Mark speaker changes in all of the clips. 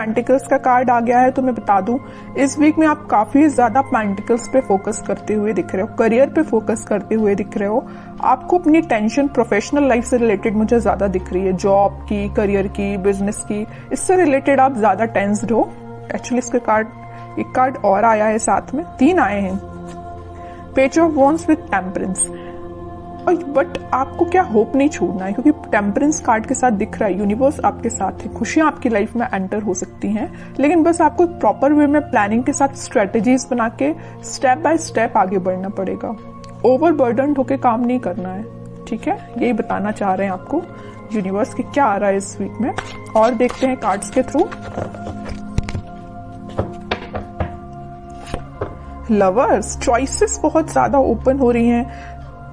Speaker 1: Pentacles का card आ गया है। तो मैं बता दूं, इस वीक में आप काफी ज्यादा पेंटिकल्स पे फोकस करते हुए दिख रहे हो, करियर पे फोकस करते हुए दिख रहे हो। आपको अपनी टेंशन प्रोफेशनल लाइफ से रिलेटेड मुझे ज्यादा दिख रही है, जॉब की, करियर की, बिजनेस की, इससे रिलेटेड आप ज्यादा टेंस्ड हो। एक्चुअली इसके कार्ड, एक कार्ड और आया है साथ में, 3 आए हैं, page of wands with temperance. But आपको क्या होप नहीं छोड़ना है, क्योंकि टेम्परेंस कार्ड के साथ दिख रहा है यूनिवर्स आपके साथ है, खुशियां आपकी लाइफ में एंटर हो सकती हैं, लेकिन बस आपको प्रॉपर वे में प्लानिंग के साथ स्ट्रेटेजीज बना के स्टेप बाय स्टेप आगे बढ़ना पड़ेगा। ओवरबर्डन होके काम नहीं करना है, ठीक है। यही बताना चाह रहे हैं आपको यूनिवर्स के क्या आ रहा है इस वीक में। और देखते हैं कार्ड्स के थ्रू। लवर्स, चॉइसेस बहुत ज्यादा ओपन हो रही हैं,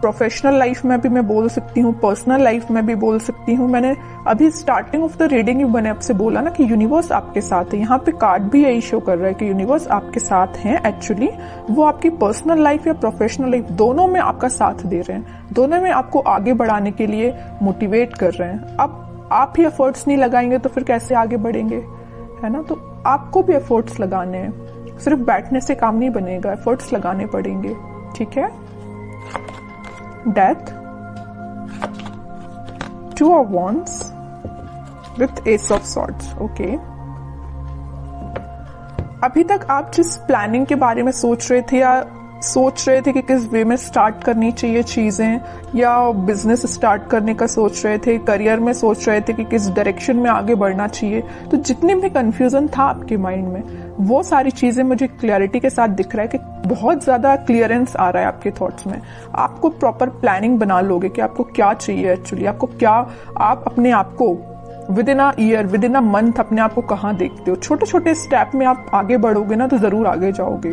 Speaker 1: प्रोफेशनल लाइफ में भी मैं बोल सकती हूँ, पर्सनल लाइफ में भी बोल सकती हूँ। मैंने अभी स्टार्टिंग ऑफ द रीडिंग मैंने आपसे बोला ना कि यूनिवर्स आपके साथ है, यहाँ पे कार्ड भी यही शो कर रहा है कि यूनिवर्स आपके साथ हैं। एक्चुअली वो आपकी पर्सनल लाइफ या प्रोफेशनल लाइफ दोनों में आपका साथ दे रहे हैं, दोनों में आपको आगे बढ़ाने के लिए मोटिवेट कर रहे हैं। अब आप ही एफर्ट्स नहीं लगाएंगे तो फिर कैसे आगे बढ़ेंगे, है ना। तो आपको भी एफर्ट्स लगाने हैं, सिर्फ बैठने से काम नहीं बनेगा, एफर्ट्स लगाने पड़ेंगे, ठीक है। Death, 2 of wands with ace of swords, okay. अभी तक आप जिस प्लानिंग के बारे में सोच रहे थे, या सोच रहे थे कि किस वे में स्टार्ट करनी चाहिए चीजें, या बिजनेस स्टार्ट करने का सोच रहे थे, करियर में सोच रहे थे कि किस डायरेक्शन में आगे बढ़ना चाहिए, तो जितने भी कंफ्यूजन था आपके माइंड में, वो सारी चीजें मुझे क्लैरिटी के साथ दिख रहा है कि बहुत ज्यादा क्लियरेंस आ रहा है आपके थॉट्स में। आपको प्रॉपर प्लानिंग बना लोगे कि आपको क्या चाहिए एक्चुअली, आपको क्या, आप अपने आप को with in a year, with in a month अपने आप को कहाँ देखते हो। छोटे छोटे स्टेप में आप आगे बढ़ोगे ना तो जरूर आगे जाओगे,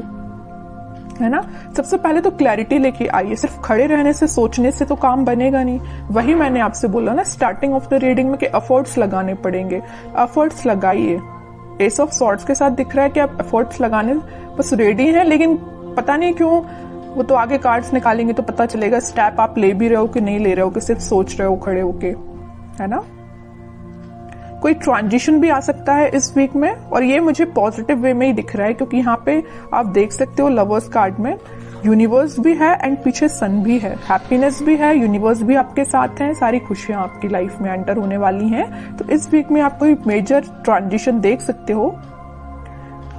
Speaker 1: है ना। सबसे पहले तो क्लैरिटी लेके आइए, सिर्फ खड़े रहने से, सोचने से तो काम बनेगा नहीं। वही मैंने आपसे बोला ना स्टार्टिंग ऑफ द रीडिंग में कि एफर्ट्स लगाने पड़ेंगे, एफर्ट्स लगाइए। एस ऑफ सॉर्ड्स के साथ दिख रहा है कि आप एफर्ट्स लगाने बस रेडी हैं, लेकिन पता नहीं क्यों, वो तो आगे कार्ड्स निकालेंगे तो पता चलेगा स्टेप आप ले भी रहे हो कि नहीं ले रहे हो, कि सिर्फ सोच रहे हो खड़े होके, है ना। कोई ट्रांजिशन भी आ सकता है इस वीक में, और ये मुझे पॉजिटिव वे में ही दिख रहा है, क्योंकि यहाँ पे आप देख सकते हो लवर्स कार्ड में यूनिवर्स भी है एंड पीछे सन भी है, हैप्पीनेस भी है, यूनिवर्स भी आपके साथ है, सारी खुशियां आपकी लाइफ में एंटर होने वाली हैं। तो इस वीक में आप कोई मेजर ट्रांजिशन देख सकते हो।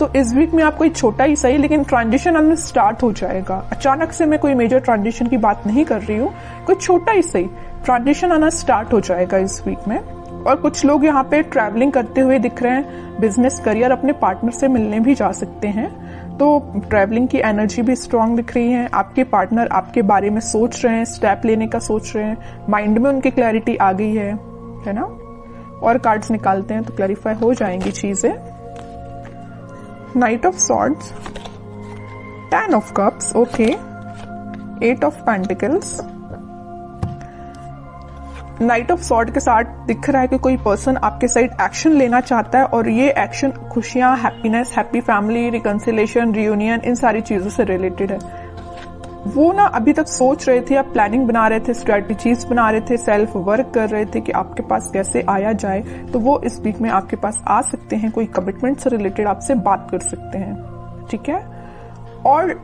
Speaker 1: तो इस वीक में आप कोई छोटा ही सही, लेकिन ट्रांजिशन अब स्टार्ट हो जाएगा। अचानक से मैं कोई मेजर ट्रांजिशन की बात नहीं कर रही हूँ, कोई छोटा ही सही ट्रांजिशन आना स्टार्ट हो जाएगा इस वीक में। और कुछ लोग यहाँ पे ट्रैवलिंग करते हुए दिख रहे हैं, बिजनेस करियर, अपने पार्टनर से मिलने भी जा सकते हैं, तो ट्रैवलिंग की एनर्जी भी स्ट्रांग दिख रही है। आपके पार्टनर आपके बारे में सोच रहे हैं, स्टेप लेने का सोच रहे हैं, माइंड में उनकी क्लैरिटी आ गई है ना। और कार्ड्स निकालते हैं तो क्लैरिफाई हो जाएंगी चीजें। Night of swords, 10 of cups, okay, 8 of pentacles. Night of sword के साथ दिख रहा है कि कोई पर्सन आपके साइड एक्शन लेना चाहता है, और ये एक्शन खुशियां, happiness, happy family, reconciliation, reunion, इन सारी चीजों से रिलेटेड है। वो ना अभी तक सोच रहे थे, आप प्लानिंग बना रहे थे, स्ट्रेटेजीज बना रहे थे, सेल्फ वर्क कर रहे थे कि आपके पास कैसे आया जाए, तो वो इस वीक में आपके पास आ सकते हैं, कोई कमिटमेंट से रिलेटेड आपसे बात कर सकते हैं, ठीक है। और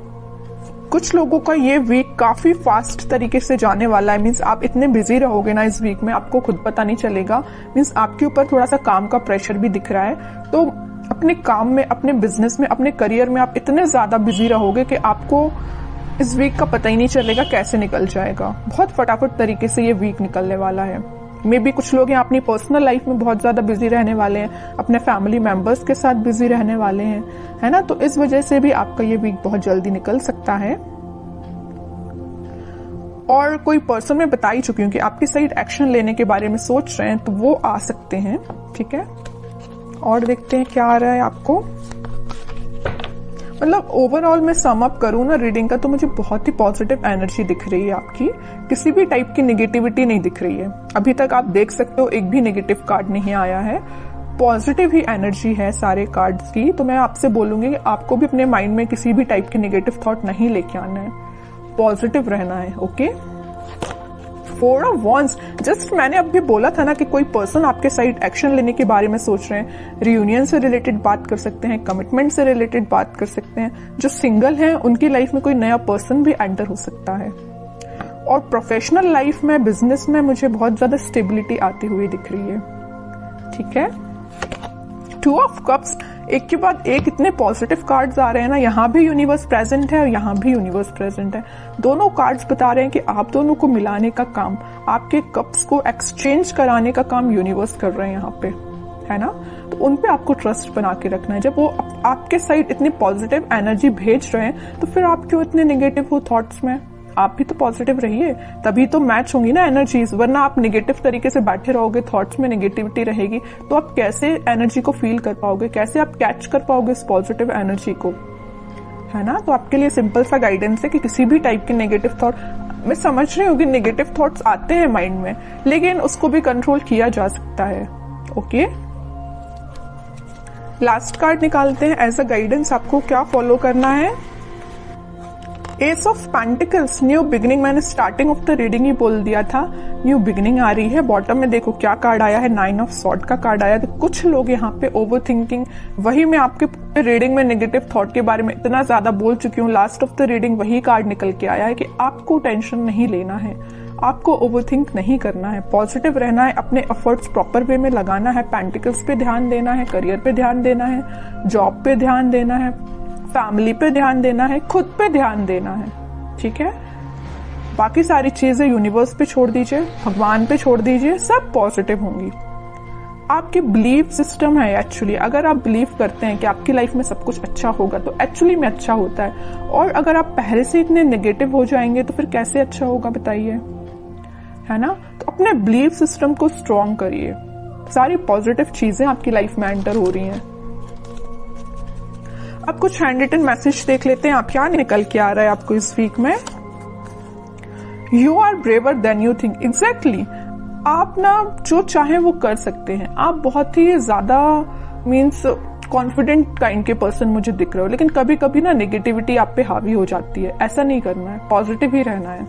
Speaker 1: कुछ लोगों का ये वीक काफी फास्ट तरीके से जाने वाला है, मीन्स आप इतने बिजी रहोगे ना इस वीक में, आपको खुद पता नहीं चलेगा। मीन्स आपके ऊपर थोड़ा सा काम का प्रेशर भी दिख रहा है, तो अपने काम में, अपने बिजनेस में, अपने करियर में आप इतने ज्यादा बिजी रहोगे कि आपको इस वीक का पता ही नहीं चलेगा कैसे निकल जाएगा। बहुत फटाफट तरीके से ये वीक निकलने वाला है। मे बी कुछ लोग यहाँ अपनी पर्सनल लाइफ में बहुत ज्यादा बिजी रहने वाले हैं, अपने फैमिली मेंबर्स के साथ बिजी रहने वाले हैं, है ना। तो इस वजह से भी आपका ये वीक बहुत जल्दी निकल सकता है। और कोई पर्सन, मैं बता ही चुकी हूँ कि आपकी साइड एक्शन लेने के बारे में सोच रहे हैं, तो वो आ सकते हैं, ठीक है। और देखते हैं क्या आ रहा है आपको। मतलब ओवरऑल मैं सम अप करूँ ना रीडिंग का, तो मुझे बहुत ही पॉजिटिव एनर्जी दिख रही है आपकी, किसी भी टाइप की नेगेटिविटी नहीं दिख रही है। अभी तक आप देख सकते हो एक भी नेगेटिव कार्ड नहीं आया है, पॉजिटिव ही एनर्जी है सारे कार्ड्स की। तो मैं आपसे बोलूंगी कि आपको भी अपने माइंड में किसी भी टाइप के नेगेटिव थॉट नहीं लेके आना है, पॉजिटिव रहना है, ओके। 4 ऑफ वॉन्ड्स, जस्ट मैंने अभी बोला था ना कि कोई पर्सन आपके साइड एक्शन लेने के बारे में सोच रहे हैं। रियूनियन से रिलेटेड बात कर सकते हैं, कमिटमेंट से रिलेटेड बात कर सकते हैं। जो सिंगल हैं उनकी लाइफ में कोई नया पर्सन भी एंटर हो सकता है। और प्रोफेशनल लाइफ में, बिजनेस में मुझे बहुत ज्यादा स्टेबिलिटी आती हुई दिख रही है। ठीक है, 2 ऑफ कप्स, एक के बाद एक इतने पॉजिटिव कार्ड्स आ रहे हैं ना। यहाँ भी यूनिवर्स प्रेजेंट है और यहाँ भी यूनिवर्स प्रेजेंट है। दोनों कार्ड्स बता रहे हैं कि आप दोनों को मिलाने का काम, आपके कप्स को एक्सचेंज कराने का काम यूनिवर्स कर रहे हैं यहाँ पे, है ना। तो उन पे आपको ट्रस्ट बना के रखना है। जब वो आपके साइड इतनी पॉजिटिव एनर्जी भेज रहे हैं तो फिर आप क्यों इतने नेगेटिव हो थॉट्स में। आप भी तो पॉजिटिव रहिए, तभी तो मैच होंगी ना एनर्जीज। वरना आप नेगेटिव तरीके से बैठे रहोगे, थॉट्स में नेगेटिविटी रहेगी, तो आप कैसे एनर्जी को फील कर पाओगे, कैसे आप कैच कर पाओगे इस पॉजिटिव एनर्जी को, है ना। तो आपके लिए सिंपल सा गाइडेंस है कि किसी भी टाइप के नेगेटिव थॉट, मैं समझ रही हूँ कि नेगेटिव थॉट्स आते हैं माइंड में, लेकिन उसको भी कंट्रोल किया जा सकता है। ओके, लास्ट कार्ड निकालते हैं एज अ गाइडेंस, आपको क्या फॉलो करना है। S of pentacles, new beginning, मैंने स्टार्टिंग ऑफ द रीडिंग ही बोल दिया था, न्यू बिगिनिंग आ रही है। बॉटम में देखो क्या कार्ड आया है, 9 ऑफ सॉर्ड का कार्ड आया। तो कुछ लोग यहाँ पे ओवर थिंकिंग, वही मैं आपके रीडिंग में नेगेटिव थॉट के बारे में इतना ज्यादा बोल चुकी हूँ, लास्ट ऑफ द रीडिंग वही कार्ड निकल के आया है कि आपको टेंशन नहीं लेना है, आपको ओवरथिंक नहीं करना है, पॉजिटिव रहना है, अपने एफर्ट्स प्रॉपर वे में लगाना है, पेंटिकल्स पे ध्यान देना है, करियर पे ध्यान देना है, जॉब पे ध्यान देना है, फैमिली पे ध्यान देना है, खुद पे ध्यान देना है। ठीक है, बाकी सारी चीजें यूनिवर्स पे छोड़ दीजिए, भगवान पे छोड़ दीजिए, सब पॉजिटिव होंगी। आपकी बिलीफ सिस्टम है एक्चुअली। अगर आप बिलीव करते हैं कि आपकी लाइफ में सब कुछ अच्छा होगा तो एक्चुअली में अच्छा होता है। और अगर आप पहले से इतने नेगेटिव हो जाएंगे तो फिर कैसे अच्छा होगा बताइए, है ना। तो अपने बिलीफ सिस्टम को स्ट्रॉन्ग करिए, सारी पॉजिटिव चीजें आपकी लाइफ में एंटर हो रही हैं। अब कुछ हैंड रिटन मैसेज देख लेते हैं, आप क्या निकल के आ रहा है आपको इस वीक में। You are braver than you think, exactly. आप ना जो चाहे वो कर सकते हैं। आप बहुत ही ज्यादा मीन्स कॉन्फिडेंट काइंड के पर्सन मुझे दिख रहे हो, लेकिन कभी कभी ना नेगेटिविटी आप पे हावी हो जाती है। ऐसा नहीं करना है, पॉजिटिव ही रहना है।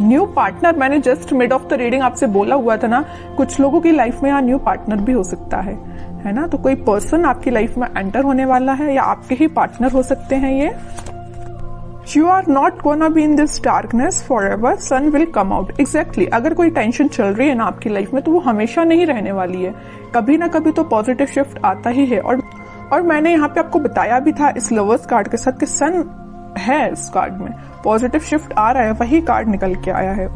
Speaker 1: न्यू पार्टनर, मैंने just mid of the reading आपसे बोला हुआ था ना, कुछ लोगों की लाइफ में यहाँ न्यू पार्टनर भी हो सकता है ना। तो कोई पर्सन आपकी लाइफ में एंटर होने वाला है या आपके ही पार्टनर हो सकते हैं ये। You are not gonna be in this darkness for ever, sun will come out, exactly. अगर कोई टेंशन चल रही है ना आपकी लाइफ में तो वो हमेशा नहीं रहने वाली है, कभी ना कभी तो पॉजिटिव शिफ्ट आता ही है। और मैंने यहाँ पे आपको बताया भी था इस लवर्स कार्ड के साथ कि सन है इस कार्ड में, पॉजिटिव शिफ्ट आ रहा है, वही कार्ड निकल के आया है।